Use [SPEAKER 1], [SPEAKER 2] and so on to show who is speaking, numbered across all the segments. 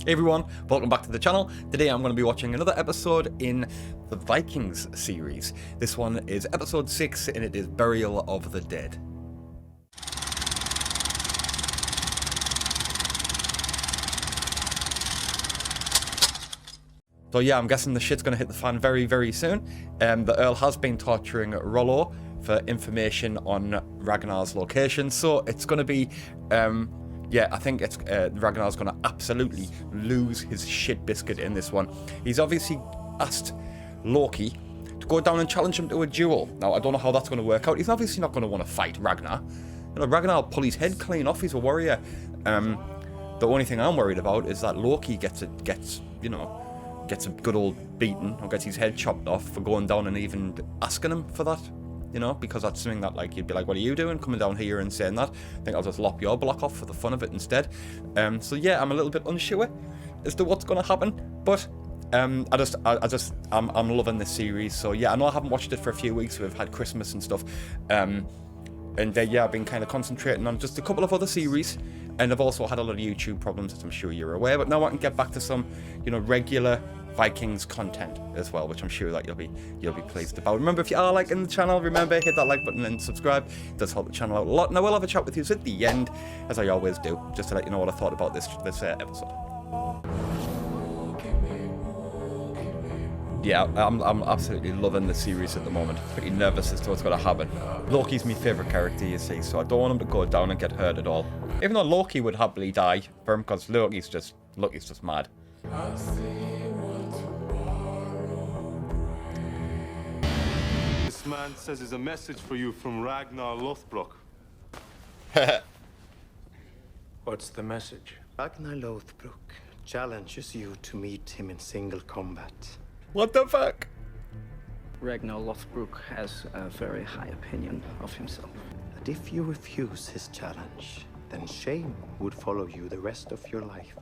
[SPEAKER 1] Hey everyone, welcome back to the channel. Today I'm going to be watching another episode in the Vikings series. This one is episode 6 and it is Burial of the Dead. So yeah, I'm guessing the shit's going to hit the fan very, very soon. The Earl has been torturing Rollo for information on Ragnar's location, so it's going to be... yeah, I think it's Ragnar's going to absolutely lose his shit biscuit in this one. He's obviously asked Loki to go down and challenge him to a duel. Now, I don't know how that's going to work out. He's obviously not going to want to fight Ragnar. You know, Ragnar will pull his head clean off. He's a warrior. The only thing I'm worried about is that Loki gets a good old beating or gets his head chopped off for going down and even asking him for that. You know, because that's something that, like, you'd be like, what are you doing coming down here and saying that? I think I'll just lop your block off for the fun of it instead. So yeah, I'm a little bit unsure as to what's going to happen, but I'm loving this series. So yeah, I know I haven't watched it for a few weeks. We've had Christmas and stuff, and yeah, I've been kind of concentrating on just a couple of other series, and I've also had a lot of YouTube problems, as I'm sure you're aware. But now I can get back to some, you know, regular Vikings content as well, which I'm sure that you'll be pleased about. Remember, if you are liking the channel, remember, hit that like button and subscribe. It does help the channel out a lot. And I will have a chat with you at the end, as I always do, just to let you know what I thought about this episode. Yeah, I'm absolutely loving the series at the moment. Pretty nervous as to what's going to happen. Loki's my favourite character, you see, so I don't want him to go down and get hurt at all. Even though Loki would happily die for him, because Loki's just mad.
[SPEAKER 2] This man says there's a message for you from Ragnar Lothbrok.
[SPEAKER 3] What's the message?
[SPEAKER 4] Ragnar Lothbrok challenges you to meet him in single combat.
[SPEAKER 1] What the fuck?
[SPEAKER 5] Ragnar Lothbrok has a very high opinion of himself.
[SPEAKER 4] And if you refuse his challenge, then shame would follow you the rest of your life.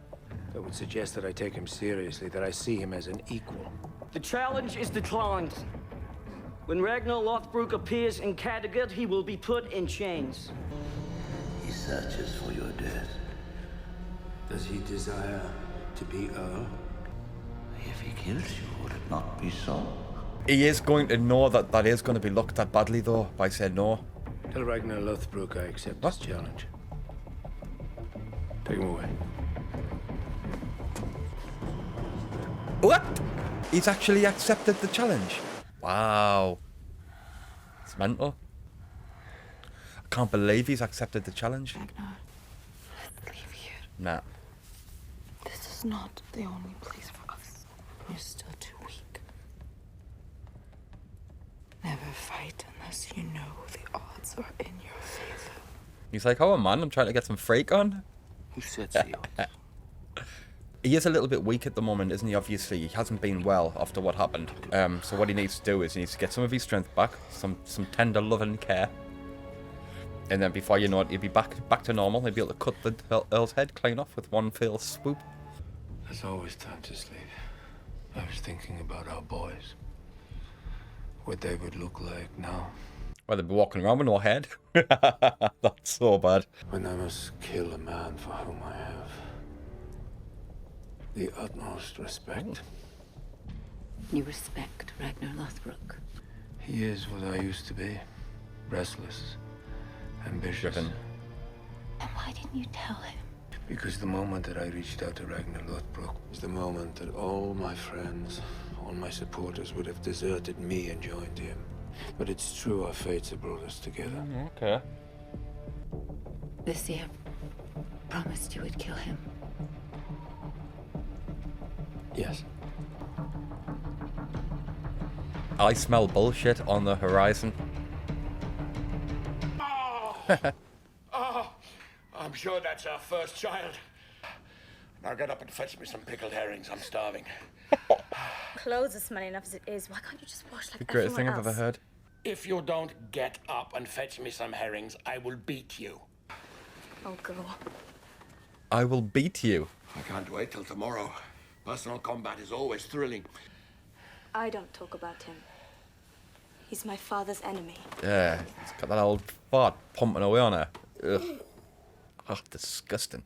[SPEAKER 3] That would suggest that I take him seriously, that I see him as an equal.
[SPEAKER 5] The challenge is declined. When Ragnar Lothbrok appears in Kattegat, he will be put in chains.
[SPEAKER 6] He searches for your death.
[SPEAKER 3] Does he desire to be Earl?
[SPEAKER 6] If he kills you, would it not be so?
[SPEAKER 1] He is going to know that is going to be looked at badly, though, by saying no.
[SPEAKER 3] Tell Ragnar Lothbrok I accept his challenge. Take him away.
[SPEAKER 1] What? He's actually accepted the challenge. Wow. It's mental. I can't believe he's accepted the challenge.
[SPEAKER 7] Ragnar, let's leave here.
[SPEAKER 1] Nah.
[SPEAKER 7] This is not the only place for us. You're still too weak. Never fight unless you know the odds are in your favor.
[SPEAKER 1] He's like, oh man, I'm trying to get some freak on.
[SPEAKER 6] Who sets the odds?
[SPEAKER 1] He is a little bit weak at the moment, isn't he? Obviously, he hasn't been well after what happened. So what he needs to do is he needs to get some of his strength back, some tender loving care, and then before you know it, he'll be back to normal. He'll be able to cut the Earl's head clean off with one fell swoop.
[SPEAKER 3] There's always time to sleep. I was thinking about our boys. What they would look like now.
[SPEAKER 1] Well, they'd be walking around with no head. That's so bad.
[SPEAKER 3] When I must kill a man for whom I have the utmost respect.
[SPEAKER 7] You respect Ragnar Lothbrok.
[SPEAKER 3] He is what I used to be. Restless, ambitious.
[SPEAKER 1] Driven.
[SPEAKER 7] Then why didn't you tell him?
[SPEAKER 3] Because the moment that I reached out to Ragnar Lothbrok was the moment that all my friends, all my supporters would have deserted me and joined him. But it's true, our fates have brought us together.
[SPEAKER 1] Okay.
[SPEAKER 7] The Seer promised you would kill him.
[SPEAKER 3] Yes.
[SPEAKER 1] I smell bullshit on the horizon.
[SPEAKER 8] I'm sure that's our first child. Now get up and fetch me some pickled herrings. I'm starving.
[SPEAKER 9] Clothes are smelly enough as it is. Why can't you just wash like
[SPEAKER 1] The greatest thing
[SPEAKER 9] everyone
[SPEAKER 1] I've
[SPEAKER 9] else?
[SPEAKER 1] ever heard.
[SPEAKER 8] If you don't get up and fetch me some herrings, I will beat you.
[SPEAKER 9] Oh, go.
[SPEAKER 1] I will beat you.
[SPEAKER 8] I can't wait till tomorrow. Personal combat is always thrilling.
[SPEAKER 9] I don't talk about him. He's my father's enemy.
[SPEAKER 1] Yeah, he's got that old fart pumping away on her. Ugh. Oh, disgusting.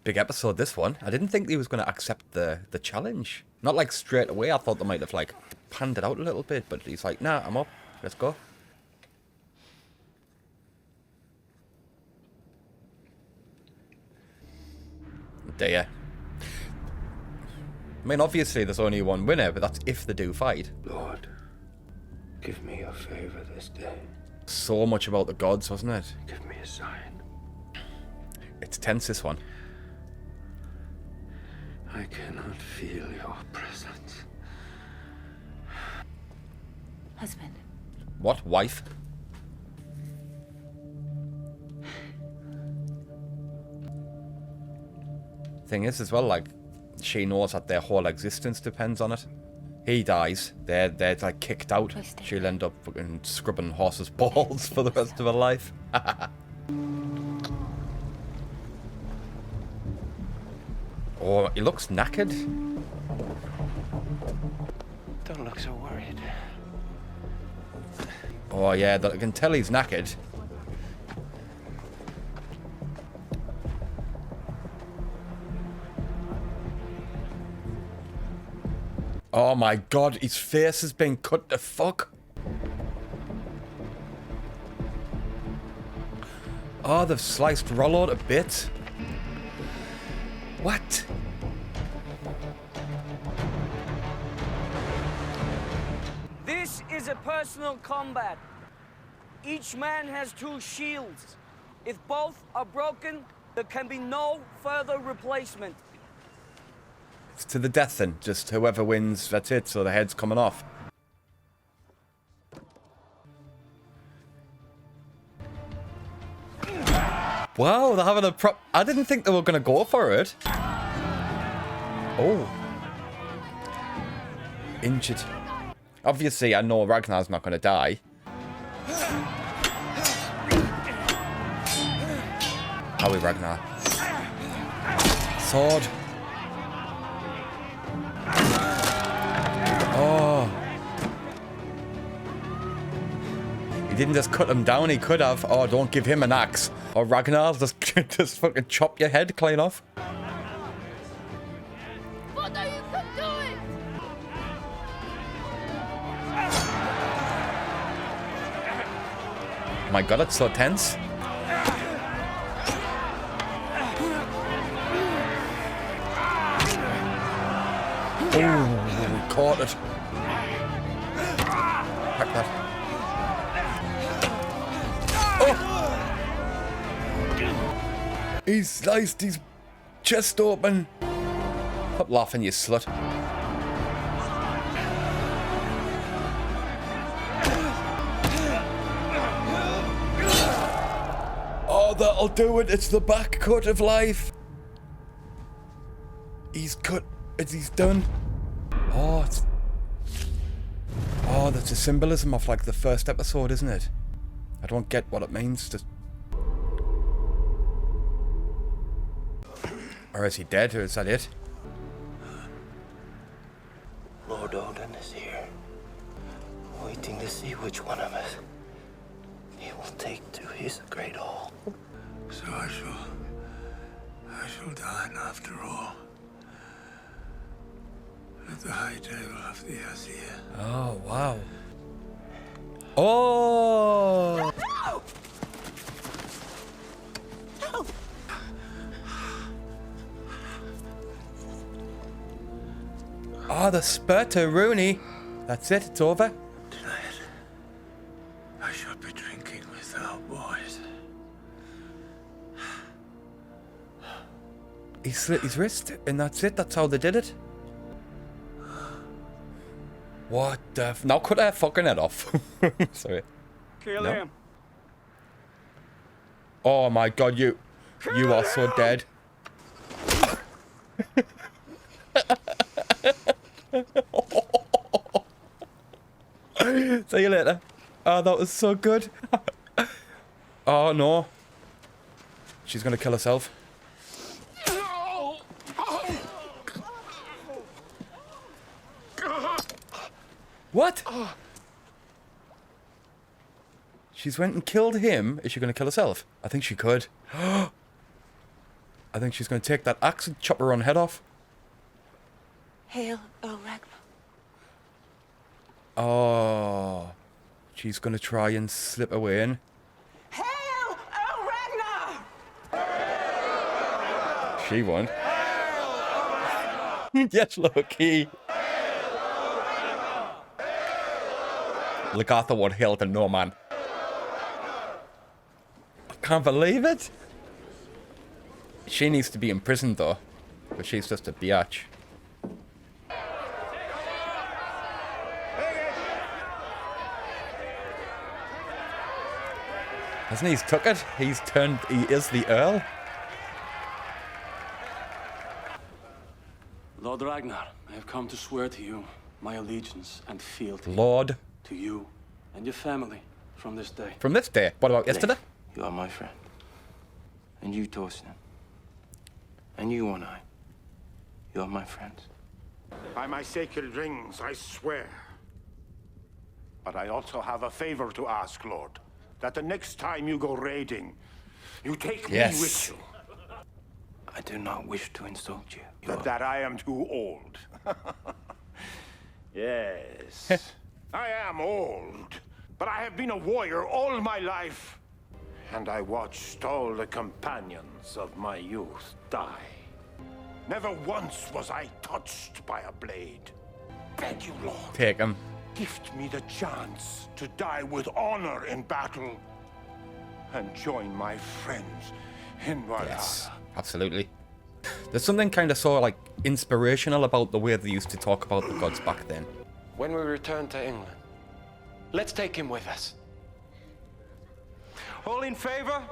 [SPEAKER 1] Big episode, this one. I didn't think he was going to accept the challenge. Not like straight away. I thought they might have like panned it out a little bit, but he's like, nah, I'm up. Let's go. Dear. I mean, obviously there's only one winner, but that's if they do fight.
[SPEAKER 3] Lord, give me your favor this day.
[SPEAKER 1] So much about the gods, wasn't it?
[SPEAKER 3] Give me a sign.
[SPEAKER 1] It's tense, this one.
[SPEAKER 3] I cannot feel your presence.
[SPEAKER 7] Husband.
[SPEAKER 1] What? Wife? Thing is, as well, like, she knows that their whole existence depends on it. He dies, they're like kicked out. She'll end up fucking scrubbing horses' balls for the rest of her life. Oh, he looks knackered.
[SPEAKER 3] Don't look so worried.
[SPEAKER 1] Oh yeah, I can tell he's knackered. Oh my god, his face has been cut to fuck. Oh, they've sliced Rollo to bits. What?
[SPEAKER 5] This is a personal combat. Each man has 2 shields. If both are broken, there can be no further replacement.
[SPEAKER 1] It's to the death then. Just whoever wins, that's it. So the head's coming off. Wow, they're having a prop. I didn't think they were going to go for it. Oh. Injured. Obviously, I know Ragnar's not going to die. Howie Ragnar. Sword. Oh. He didn't just cut him down, he could have. Oh, don't give him an axe. Or Ragnar, just fucking chop your head clean off.
[SPEAKER 7] Father, you can do it!
[SPEAKER 1] My god, it's so tense. Oh, caught it. Pack that. Oh! He sliced his chest open. Stop laughing, you slut. Oh, that'll do it. It's the back cut of life. He's cut. He's done. Oh, it's... Oh, that's a symbolism of like the first episode, isn't it? I don't get what it means to... Or is he dead, or is that it?
[SPEAKER 4] Lord Odin is here, waiting to see which one of us he will take to his great hall.
[SPEAKER 3] So I shall dine after all. At the high table of the Seer.
[SPEAKER 1] Oh, wow. Oh! Oh, the spurter, Rooney. That's it, it's over.
[SPEAKER 3] Tonight, I shall be drinking with our boys.
[SPEAKER 1] He slit his wrist, and that's it, that's how they did it. What the f... Now cut her fucking head off. Sorry.
[SPEAKER 5] Kill
[SPEAKER 1] No.
[SPEAKER 5] him.
[SPEAKER 1] Oh my god, you are so dead. See you later. Oh, that was so good. Oh no. She's gonna kill herself. What? She's went and killed him. Is she gonna kill herself? I think she could. I I think she's going to take that axe and chop her own head off.
[SPEAKER 7] Hail, Earl Ragnar.
[SPEAKER 1] Oh. She's going to try and slip away in.
[SPEAKER 7] Hail, Earl Ragnar!
[SPEAKER 1] She won. Yes, Loki. Lagartha would hail to no man. I can't believe it. She needs to be imprisoned though, but she's just a biatch. Hasn't he took it? He is the Earl.
[SPEAKER 10] Lord Ragnar, I have come to swear to you my allegiance and fealty.
[SPEAKER 1] Lord.
[SPEAKER 10] To you and your family from this day.
[SPEAKER 1] From this day? What about yesterday?
[SPEAKER 4] You are my friend. And you, Torsten. And you and I. You are my friends.
[SPEAKER 8] By my sacred rings, I swear. But I also have a favor to ask, Lord. That the next time you go raiding, you take me with you.
[SPEAKER 4] I do not wish to insult you.
[SPEAKER 8] But that I am too old. Yes. I am old. But I have been a warrior all my life. And I watched all the companions of my youth die. Never once was I touched by a blade. Beg you, Lord.
[SPEAKER 1] Take him.
[SPEAKER 8] Gift me the chance to die with honor in battle. And join my friends in Valhalla.
[SPEAKER 1] Yes, absolutely. There's something kind of so like inspirational about the way they used to talk about the gods back then.
[SPEAKER 3] When we return to England, let's take him with us.
[SPEAKER 8] All in favor?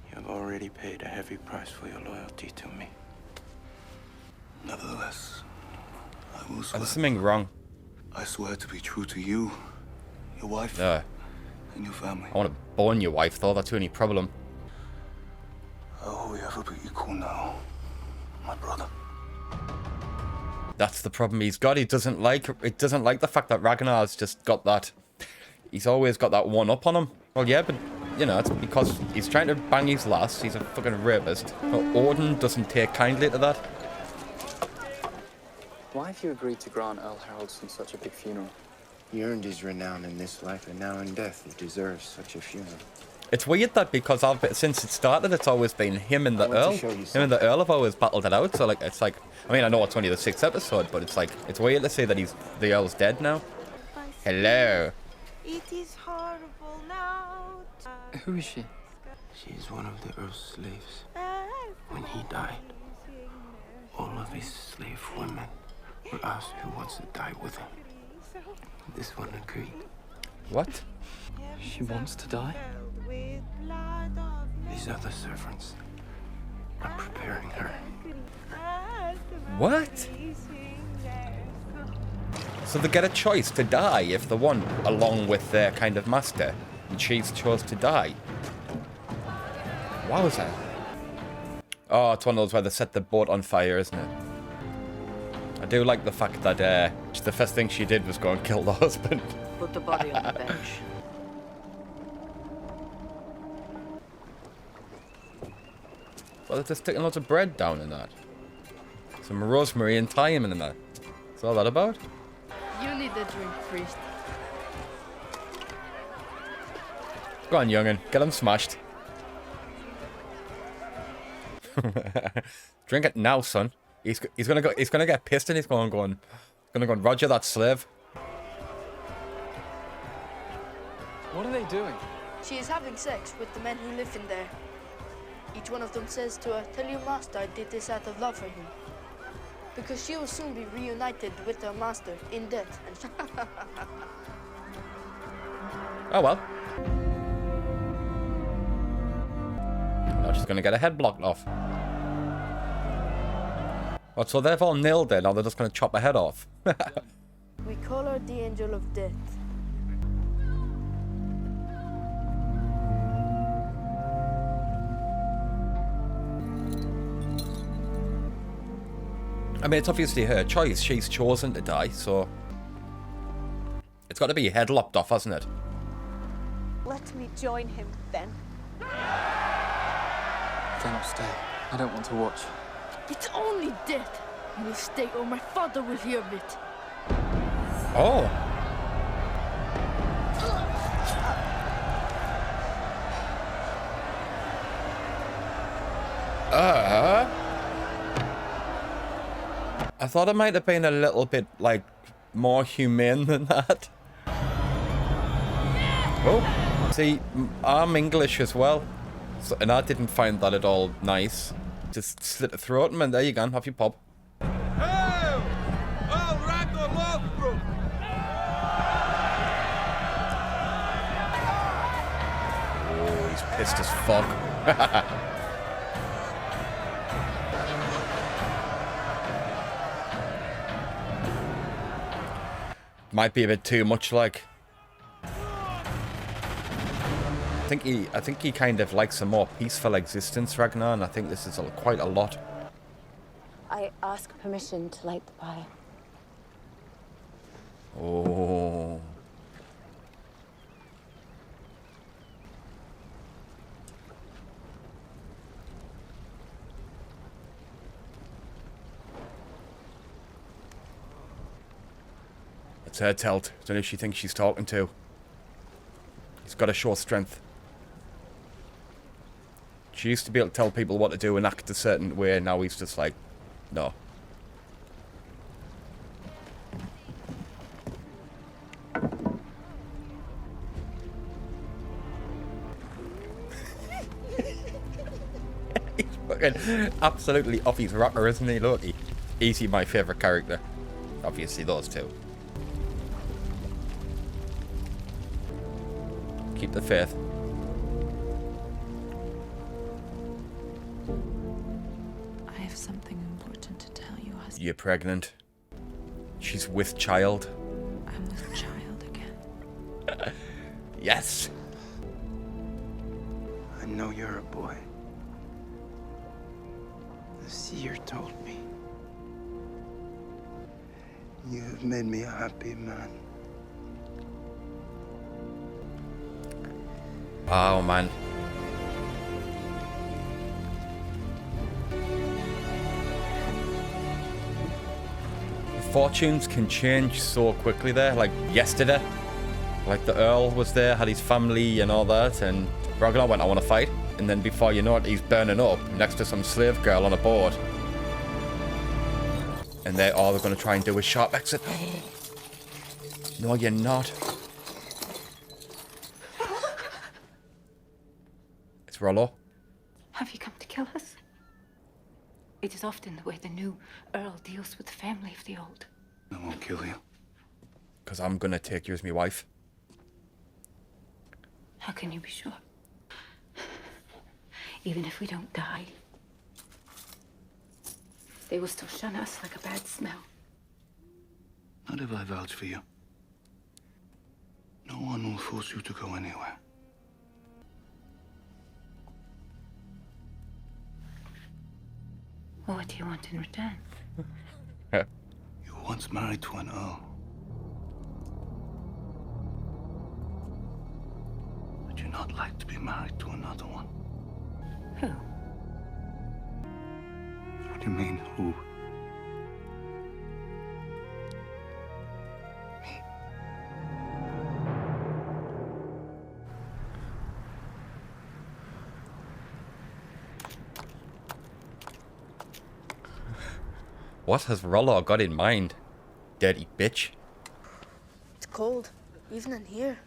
[SPEAKER 4] You have already paid a heavy price for your loyalty to me.
[SPEAKER 6] Nevertheless, I will swear.
[SPEAKER 1] There's something wrong.
[SPEAKER 6] I swear to be true to you, your wife,
[SPEAKER 1] and
[SPEAKER 6] your family.
[SPEAKER 1] I want to bone your wife though, that's the only problem.
[SPEAKER 6] Oh, we ever be equal now, my brother.
[SPEAKER 1] That's the problem he's got. He doesn't like the fact that Ragnar's just got that. He's always got that one up on him. Well, yeah, but you know, it's because he's trying to bang his lass. He's a fucking rapist. But Odin doesn't take kindly to that.
[SPEAKER 11] Why have you agreed to grant Earl Haraldsson such a big funeral?
[SPEAKER 4] He earned his renown in this life, and now in death he deserves such a funeral.
[SPEAKER 1] It's weird that because since it started, it's always been him and the Earl. Him and the Earl have always battled it out. So like, it's like, I mean, I know it's only the 6th episode, but it's like, it's weird to say that the Earl's dead now. Hello.
[SPEAKER 7] It is horrible now.
[SPEAKER 11] Who is she?
[SPEAKER 4] She is one of the Earl's slaves. When he died, all of his slave women were asked who wants to die with him. This one agreed.
[SPEAKER 1] What?
[SPEAKER 11] She wants to die?
[SPEAKER 4] These other servants are preparing her.
[SPEAKER 1] What? So they get a choice to die if they want, along with their kind of master. And she's chose to die. Wowza. Oh, it's one of those where they set the boat on fire, isn't it? I do like the fact that the first thing she did was go and kill the husband.
[SPEAKER 7] Put the body on the bench.
[SPEAKER 1] Well, they're just sticking lots of bread down in that. Some rosemary and thyme in that. What's all that about?
[SPEAKER 7] You need a drink, priest.
[SPEAKER 1] Go on, young'un. Get him smashed. Drink it now, son. He's gonna get pissed and he's gonna go and Roger that slave.
[SPEAKER 11] What are they doing?
[SPEAKER 12] She is having sex with the men who live in there. Each one of them says to her, "Tell your master I did this out of love for him." Because she will soon be reunited with her master in death.
[SPEAKER 1] Oh well. Now she's gonna get her head blocked off. Oh, so they've all nailed it, now they're just gonna chop her head off.
[SPEAKER 12] We call her the Angel of Death.
[SPEAKER 1] I mean, it's obviously her choice. She's chosen to die, so... It's got to be head lopped off, hasn't it?
[SPEAKER 13] let me join him then.
[SPEAKER 11] I cannot stay. I don't want to watch.
[SPEAKER 12] It's only death. You will stay or my father will hear of it.
[SPEAKER 1] Oh. I thought it might have been a little bit, like, more humane than that. Oh, see, I'm English as well, so, and I didn't find that at all nice. Just slit the throat and there you go, have your pop.
[SPEAKER 14] Earl! Earl Ragnars Oath!
[SPEAKER 1] Oh, he's pissed as fuck. Might be a bit too much, like. I think he kind of likes a more peaceful existence, Ragnar, and I think this is quite a lot.
[SPEAKER 15] I ask permission to light the pyre.
[SPEAKER 1] Oh. It's her telt. I don't know who she thinks she's talking to. He's got to show strength. She used to be able to tell people what to do and act a certain way, and now he's just like, no. He's fucking absolutely off his rocker, isn't he, Loki? Easy my favourite character. Obviously those two. Keep the faith.
[SPEAKER 7] I have something important to tell you, husband.
[SPEAKER 1] You're pregnant. She's with child.
[SPEAKER 7] I'm with child again.
[SPEAKER 1] Yes.
[SPEAKER 4] I know you're a boy. The Seer told me. You have made me a happy man.
[SPEAKER 1] Wow, man. Fortunes can change so quickly there, like yesterday. Like the Earl was there, had his family and all that, and Ragnar went, I want to fight. And then before you know it, he's burning up next to some slave girl on a board. And all they're going to try and do is sharp exit. No, you're not. It's Rollo.
[SPEAKER 15] Have you come to kill us? It is often the way the new Earl deals with the family of the old.
[SPEAKER 6] I won't kill you.
[SPEAKER 1] Because I'm going to take you as my wife.
[SPEAKER 15] How can you be sure? Even if we don't die, they will still shun us like a bad smell.
[SPEAKER 6] Not if I vouch for you. No one will force you to go anywhere.
[SPEAKER 15] Well, what do you want in return?
[SPEAKER 6] You were once married to an Earl. Would you not like to be married to another one?
[SPEAKER 15] Who?
[SPEAKER 6] What do you mean, who?
[SPEAKER 1] What has Rollo got in mind? Dirty bitch.
[SPEAKER 12] It's cold, even in here.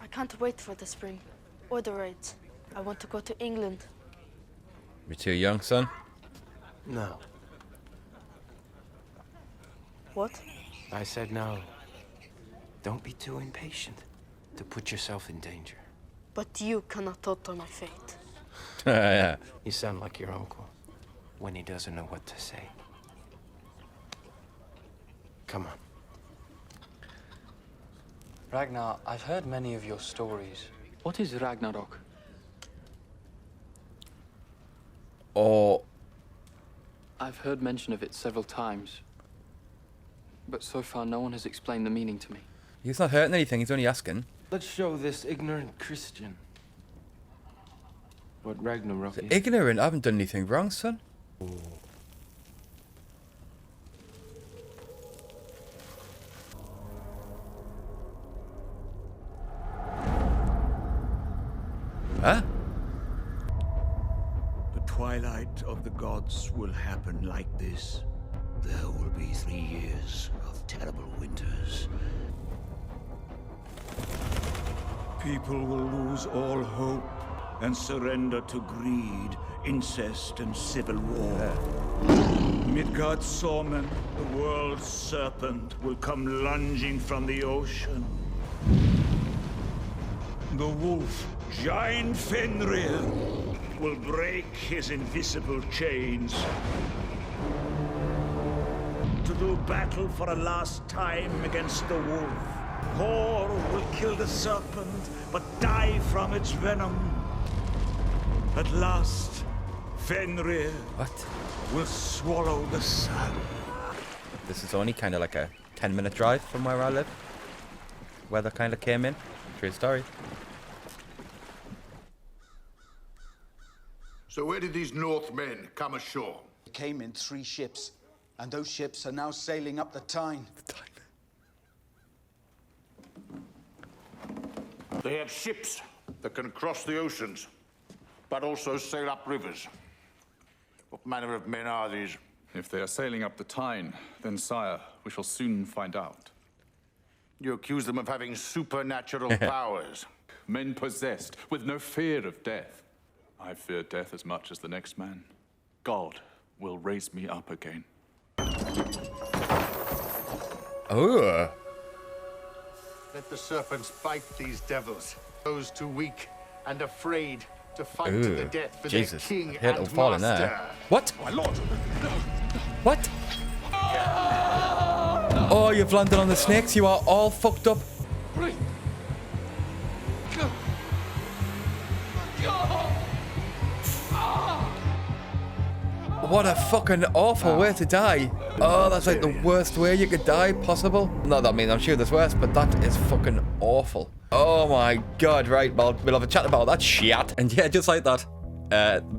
[SPEAKER 12] I can't wait for the spring or the raids. I want to go to England.
[SPEAKER 1] You're too young, son.
[SPEAKER 4] No.
[SPEAKER 12] What?
[SPEAKER 4] I said no. Don't be too impatient to put yourself in danger.
[SPEAKER 12] But you cannot alter my fate.
[SPEAKER 1] Yeah.
[SPEAKER 4] You sound like your uncle when he doesn't know what to say. Come on.
[SPEAKER 11] Ragnar, I've heard many of your stories. What is Ragnarok?
[SPEAKER 1] Oh.
[SPEAKER 11] I've heard mention of it several times, but so far no one has explained the meaning to me.
[SPEAKER 1] He's not hurting anything, he's only asking.
[SPEAKER 4] Let's show this ignorant Christian what Ragnarok is.
[SPEAKER 1] Ignorant? I haven't done anything wrong, son. Huh?
[SPEAKER 13] The twilight of the gods will happen like this. There will be 3 years of terrible winters. People will lose all hope and surrender to greed, incest, and civil war. Midgard's Sawman, the world's serpent, will come lunging from the ocean. The wolf, giant Fenrir, will break his invisible chains. To do battle for a last time against the wolf. Thor will kill the serpent, but die from its venom. At last, Fenrir will swallow the sun.
[SPEAKER 1] This is only kind of like a 10-minute drive from where I live. Weather kind of came in. True story.
[SPEAKER 16] So where did these Northmen come ashore?
[SPEAKER 6] They came in 3 ships, and those ships are now sailing up the Tyne.
[SPEAKER 16] They have ships that can cross the oceans, but also sail up rivers. What manner of men are these?
[SPEAKER 17] If they are sailing up the Tyne, then, sire, we shall soon find out.
[SPEAKER 16] You accuse them of having supernatural powers.
[SPEAKER 17] Men possessed, with no fear of death. I fear death as much as the next man. God will raise me up again.
[SPEAKER 1] Oh.
[SPEAKER 16] Let the serpents bite these devils. Those too weak and afraid to fight to the death for
[SPEAKER 1] Jesus.
[SPEAKER 16] their king
[SPEAKER 1] Head will
[SPEAKER 16] and
[SPEAKER 1] fall in
[SPEAKER 16] master.
[SPEAKER 1] there. What?
[SPEAKER 16] My lord.
[SPEAKER 1] What? Oh, you've landed on the snakes. You are all fucked up. What a fucking awful way to die. Oh, that's like the worst way you could die possible. Not that I mean, I'm sure there's worse, but that is fucking awful. Oh my god, right, well, we'll have a chat about that shit. And yeah, just like that,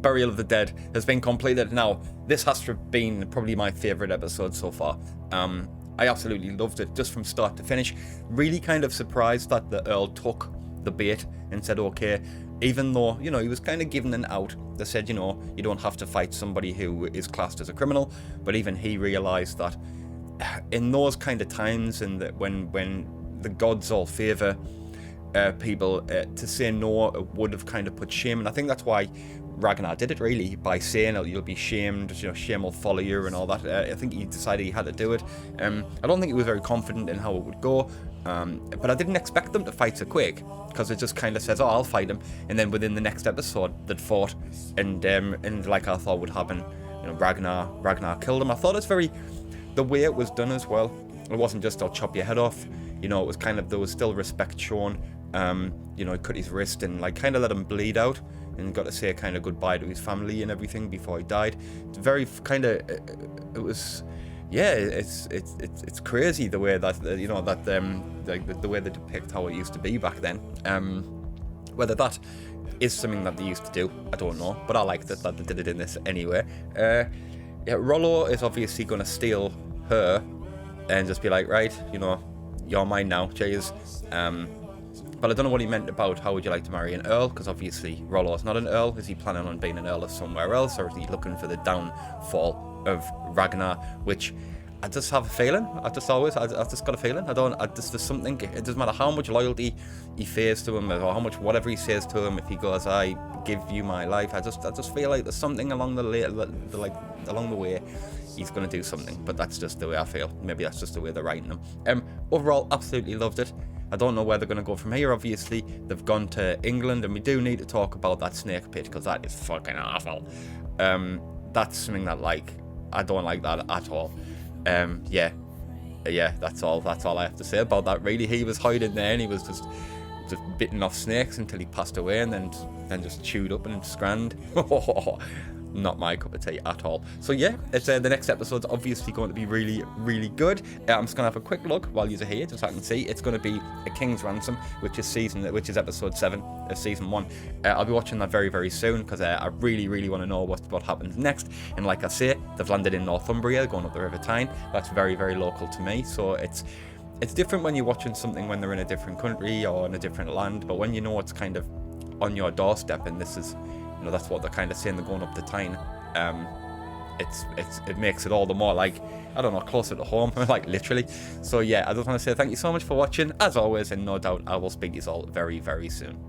[SPEAKER 1] Burial of the Dead has been completed. Now, this has to have been probably my favourite episode so far. I absolutely loved it, just from start to finish. Really kind of surprised that the Earl took the bait and said, okay, even though, you know, he was kind of given an out. They said, you know, you don't have to fight somebody who is classed as a criminal, but even he realised that in those kind of times, and that when the gods all favour people, to say no would have kind of put shame. And I think that's why Ragnar did it, really, by saying you'll be shamed, you know, shame will follow you and all that. I think he decided he had to do it. I don't think he was very confident in how it would go, but I didn't expect them to fight so quick, because it just kind of says, oh, I'll fight him, and then within the next episode they'd fought, and like I thought would happen, you know, Ragnar killed him. I thought it's very, the way it was done as well, it wasn't just I'll chop your head off, you know, it was kind of, there was still respect shown. You know, he cut his wrist and like kind of let him bleed out, and got to say kind of goodbye to his family and everything before he died. It's very kind of, it was, yeah, it's crazy the way that, you know, that like the way they depict how it used to be back then. Whether that is something that they used to do, I don't know, but I liked it that they did it in this anyway. Yeah, Rollo is obviously going to steal her and just be like, right, you know, you're mine now, cheers. But I don't know what he meant about how would you like to marry an Earl, because obviously Rollo's not an Earl. Is he planning on being an Earl of somewhere else, or is he looking for the downfall of Ragnar, which I just have a feeling. I just got a feeling. There's something, it doesn't matter how much loyalty he fears to him, or how much whatever he says to him, if he goes, I give you my life, I just feel like there's something along the way he's going to do something. But that's just the way I feel. Maybe that's just the way they're writing him. Overall, absolutely loved it. I don't know where they're going to go from here. Obviously, they've gone to England, and we do need to talk about that snake pit, because that is fucking awful. That's something that, like, I don't like that at all. Yeah, that's all I have to say about that, really. He was hiding there, and he was just bitten off snakes until he passed away, and then just chewed up and scranned. not my cup of tea at all. So yeah, it's the next episode's obviously going to be really, really good. I'm just gonna have a quick look while you're here, just so I can see. It's going to be A King's Ransom, which is episode 7 of season 1. I'll be watching that very, very soon because I really, really want to know what happens next. And like I say, they've landed in Northumbria, going up the River Tyne. That's very, very local to me. So it's different when you're watching something when they're in a different country or in a different land, but when you know it's kind of on your doorstep, and this is, you know, that's what they're kind of saying, they're going up the Tyne. It makes it all the more, like, I don't know, closer to home, like literally. So yeah, I just want to say thank you so much for watching, as always, and no doubt I will speak to you all very, very soon.